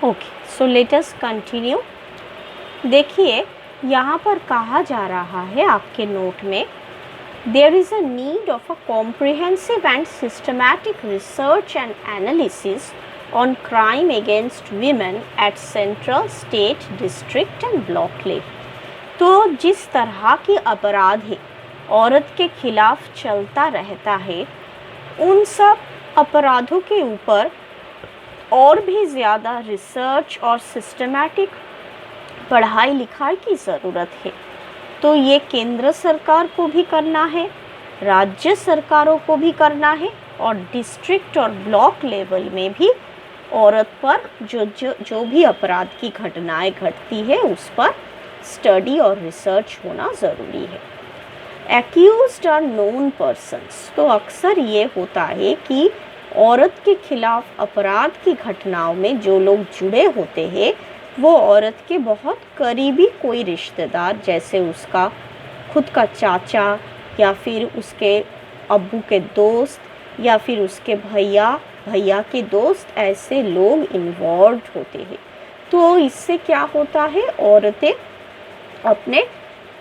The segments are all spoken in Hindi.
Okay, so let us continue. देखिए, यहाँ पर कहा जा रहा है आपके नोट में, there is a need of a comprehensive and systematic research and analysis on crime against women at central, state, district and block level. तो जिस तरह की अपराध है औरत के खिलाफ चलता रहता है, उन सब अपराधों के ऊपर और भी ज़्यादा रिसर्च और सिस्टमैटिक पढ़ाई लिखाई की ज़रूरत है। तो ये केंद्र सरकार को भी करना है, राज्य सरकारों को भी करना है, और डिस्ट्रिक्ट और ब्लॉक लेवल में भी औरत पर जो भी अपराध की घटनाएं घटती है उस पर स्टडी और रिसर्च होना ज़रूरी है। एक्यूज्ड आर नोन पर्सन्स, तो अक्सर ये होता है कि औरत के खिलाफ अपराध की घटनाओं में जो लोग जुड़े होते हैं वो औरत के बहुत करीबी कोई रिश्तेदार, जैसे उसका खुद का चाचा या फिर उसके अब्बू के दोस्त या फिर उसके भैया के दोस्त, ऐसे लोग इन्वॉल्व होते हैं। तो इससे क्या होता है, औरतें अपने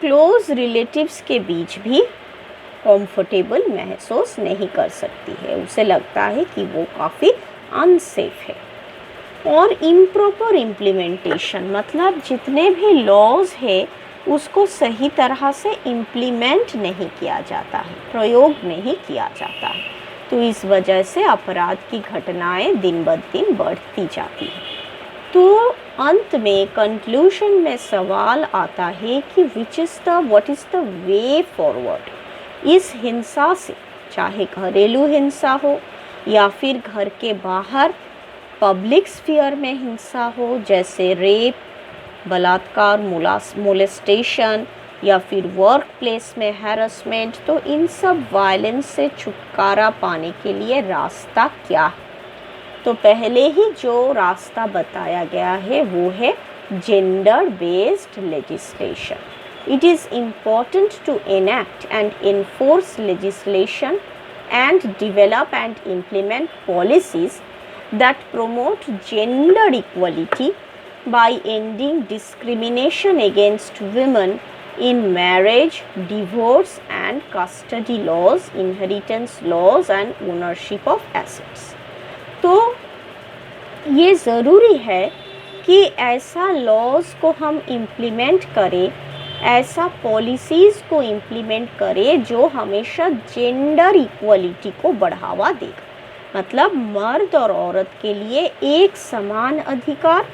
क्लोज रिलेटिव्स के बीच भी कंफर्टेबल महसूस नहीं कर सकती है, उसे लगता है कि वो काफ़ी अनसेफ है। और इम्प्रॉपर इम्प्लीमेंटेशन मतलब जितने भी लॉज है उसको सही तरह से इम्प्लीमेंट नहीं किया जाता है, प्रयोग नहीं किया जाता है। तो इस वजह से अपराध की घटनाएं दिन ब दिन बढ़ती जाती हैं। तो अंत में कंक्लूजन में सवाल आता है कि what is the way forward इस हिंसा से, चाहे घरेलू हिंसा हो या फिर घर के बाहर पब्लिक स्फीयर में हिंसा हो, जैसे रेप, बलात्कार, मोलेस्टेशन या फिर वर्क प्लेस में हैरेसमेंट। तो इन सब वायलेंस से छुटकारा पाने के लिए रास्ता क्या है? तो पहले ही जो रास्ता बताया गया है वो है gender based legislation. It is important to enact and enforce legislation and develop and implement policies that promote gender equality by ending discrimination against women in marriage, divorce and custody laws, inheritance laws and ownership of assets। तो ये ज़रूरी है कि ऐसा लॉज को हम इम्प्लीमेंट करें, ऐसा पॉलिसीज़ को इम्प्लीमेंट करें जो हमेशा जेंडर इक्वलिटी को बढ़ावा देगा। मतलब मर्द और औरत के लिए एक समान अधिकार,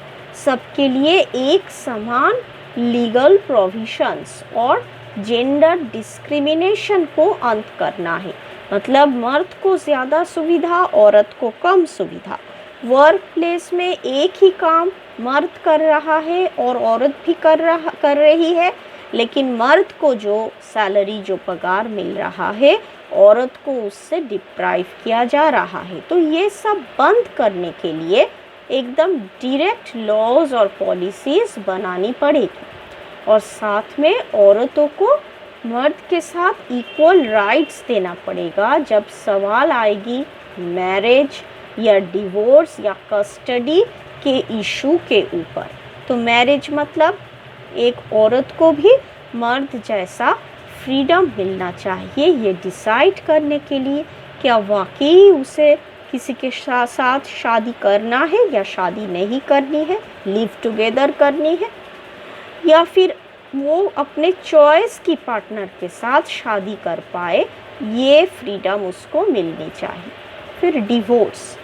सबके लिए एक समान लीगल प्रोविजंस और जेंडर डिस्क्रिमिनेशन को अंत करना है। मतलब मर्द को ज़्यादा सुविधा, औरत को कम सुविधा। वर्क प्लेस में एक ही काम मर्द कर रहा है और औरत भी कर रही है, लेकिन मर्द को जो सैलरी, जो पगार मिल रहा है, औरत को उससे डिप्राइव किया जा रहा है। तो ये सब बंद करने के लिए एकदम डायरेक्ट लॉज और पॉलिसीज़ बनानी पड़ेगी, और साथ में औरतों को मर्द के साथ इक्वल राइट्स देना पड़ेगा जब सवाल आएगी मैरिज या डिवोर्स या कस्टडी के इशू के ऊपर। तो मैरिज मतलब एक औरत को भी मर्द जैसा फ्रीडम मिलना चाहिए ये डिसाइड करने के लिए क्या वाकई उसे किसी के साथ शादी करना है या शादी नहीं करनी है, लिव टुगेदर करनी है, या फिर वो अपने चॉइस की पार्टनर के साथ शादी कर पाए, ये फ्रीडम उसको मिलनी चाहिए। फिर डिवोर्स,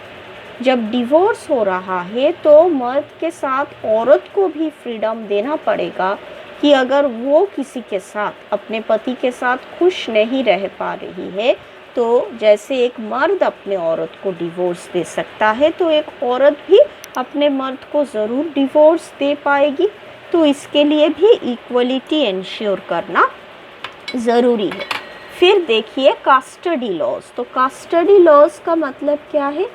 जब डिवोर्स हो रहा है तो मर्द के साथ औरत को भी फ्रीडम देना पड़ेगा कि अगर वो किसी के साथ, अपने पति के साथ खुश नहीं रह पा रही है, तो जैसे एक मर्द अपने औरत को डिवोर्स दे सकता है, तो एक औरत भी अपने मर्द को ज़रूर डिवोर्स दे पाएगी। तो इसके लिए भी इक्वलिटी इंश्योर करना ज़रूरी है। फिर देखिए कस्टडी लॉज। तो कस्टडी लॉज का मतलब क्या है?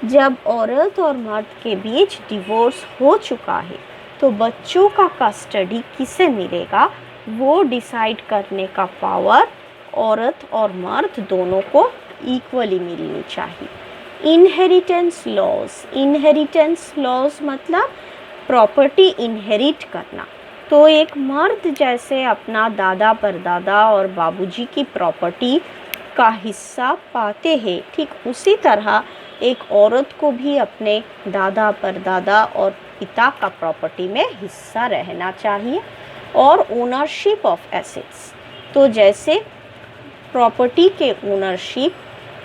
जब औरत और मर्द के बीच डिवोर्स हो चुका है तो बच्चों का कस्टडी किसे मिलेगा वो डिसाइड करने का पावर औरत और मर्द दोनों को इक्वली मिलनी चाहिए। इनहेरिटेंस लॉज मतलब प्रॉपर्टी इनहेरिट करना। तो एक मर्द जैसे अपना दादा परदादा और बाबूजी की प्रॉपर्टी का हिस्सा पाते हैं, ठीक उसी तरह एक औरत को भी अपने दादा परदादा और पिता का प्रॉपर्टी में हिस्सा रहना चाहिए। और ओनरशिप ऑफ एसेट्स, तो जैसे प्रॉपर्टी के ओनरशिप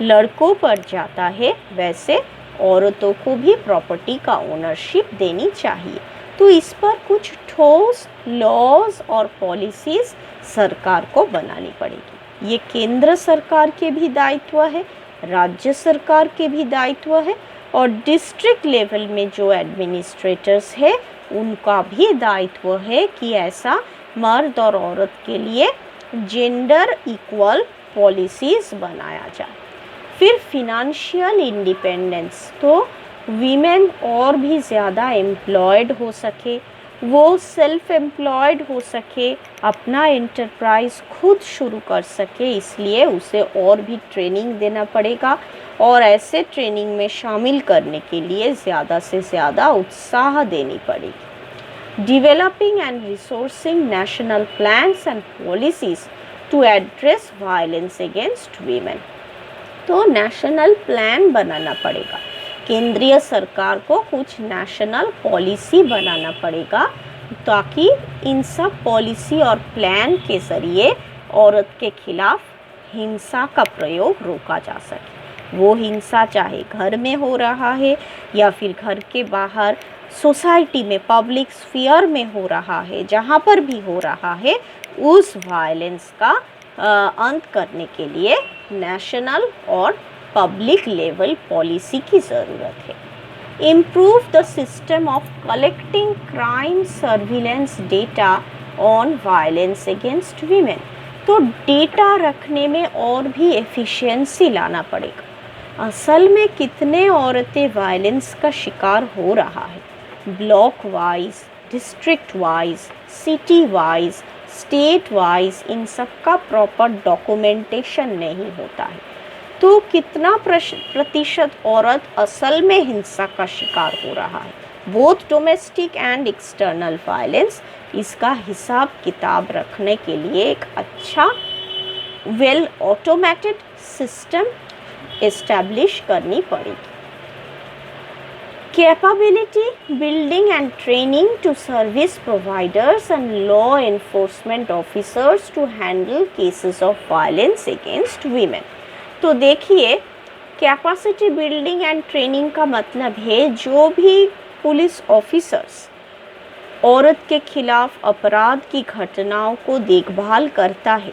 लड़कों पर जाता है, वैसे औरतों को भी प्रॉपर्टी का ओनरशिप देनी चाहिए। तो इस पर कुछ ठोस लॉज और पॉलिसीज़ सरकार को बनानी पड़ेगी। ये केंद्र सरकार के भी दायित्व है, राज्य सरकार के भी दायित्व है, और डिस्ट्रिक्ट लेवल में जो एडमिनिस्ट्रेटर्स है उनका भी दायित्व है कि ऐसा मर्द और औरत के लिए जेंडर इक्वल पॉलिसीज़ बनाया जाए। फिर फिनेंशियल इंडिपेंडेंस, तो वीमेन और भी ज़्यादा एम्प्लॉयड हो सके, वो सेल्फ एम्प्लॉयड हो सके, अपना एंटरप्राइज खुद शुरू कर सके, इसलिए उसे और भी ट्रेनिंग देना पड़ेगा। और ऐसे ट्रेनिंग में शामिल करने के लिए ज़्यादा से ज़्यादा उत्साह देनी पड़ेगी। Developing and resourcing national plans and policies to address violence against women, तो नेशनल प्लान बनाना पड़ेगा। केंद्रीय सरकार को कुछ नेशनल पॉलिसी बनाना पड़ेगा ताकि इन सब पॉलिसी और प्लान के ज़रिए औरत के खिलाफ हिंसा का प्रयोग रोका जा सके। वो हिंसा चाहे घर में हो रहा है या फिर घर के बाहर सोसाइटी में, पब्लिक स्फीयर में हो रहा है, जहाँ पर भी हो रहा है, उस वायलेंस का अंत करने के लिए नेशनल और पब्लिक लेवल पॉलिसी की ज़रूरत है। Improve the system of collecting crime surveillance data on violence against women, तो डेटा रखने में और भी एफिशिएंसी लाना पड़ेगा। असल में कितने औरतें वायलेंस का शिकार हो रहा है, block wise, district wise, city wise, state wise, इन सब का प्रॉपर डॉक्यूमेंटेशन नहीं होता है। तो कितना प्रतिशत औरत असल में हिंसा का शिकार हो रहा है, both domestic and external violence, इसका हिसाब किताब रखने के लिए एक अच्छा वेल ऑटोमेटेड सिस्टम एस्टैब्लिश करनी पड़ेगी। Capability building and training to service providers and law enforcement officers to handle cases of violence against women। तो देखिए, कैपेसिटी बिल्डिंग एंड ट्रेनिंग का मतलब है जो भी पुलिस ऑफिसर्स औरत के खिलाफ अपराध की घटनाओं को देखभाल करता है,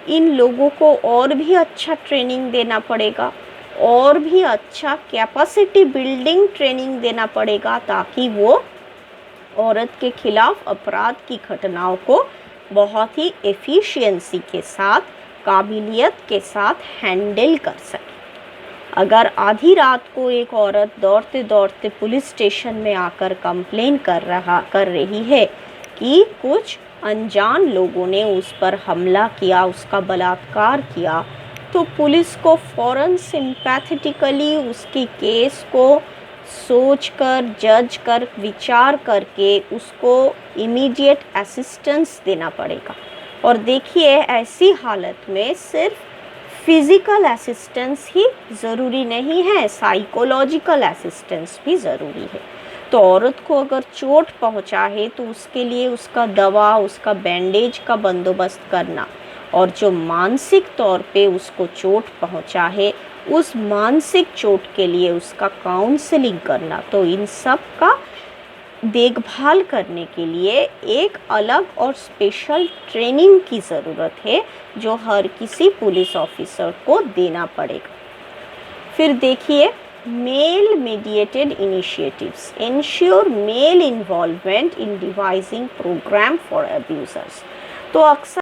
इन लोगों को और भी अच्छा ट्रेनिंग देना पड़ेगा, और भी अच्छा कैपेसिटी बिल्डिंग ट्रेनिंग देना पड़ेगा ताकि वो औरत के खिलाफ अपराध की घटनाओं को बहुत ही एफिशिएंसी के साथ, काबिलियत के साथ हैंडल कर सके। अगर आधी रात को एक औरत दौड़ते दौड़ते पुलिस स्टेशन में आकर कंप्लेन कर रही है कि कुछ अनजान लोगों ने उस पर हमला किया, उसका बलात्कार किया, तो पुलिस को फ़ौरन सिंपैथेटिकली उसके केस को सोचकर, जज कर, विचार करके उसको इमीडिएट असिस्टेंस देना पड़ेगा। और देखिए, ऐसी हालत में सिर्फ फिज़िकल असिस्टेंस ही ज़रूरी नहीं है, साइकोलॉजिकल असिस्टेंस भी ज़रूरी है। तो औरत को अगर चोट पहुंचा है तो उसके लिए उसका दवा, उसका बैंडेज का बंदोबस्त करना, और जो मानसिक तौर पे उसको चोट पहुंचा है उस मानसिक चोट के लिए उसका काउंसलिंग करना, तो इन सब का देखभाल करने के लिए एक अलग और स्पेशल ट्रेनिंग की ज़रूरत है जो हर किसी पुलिस ऑफिसर को देना पड़ेगा। फिर देखिए, male mediated initiatives ensure male involvement in devising program for abusers. तो अक्सर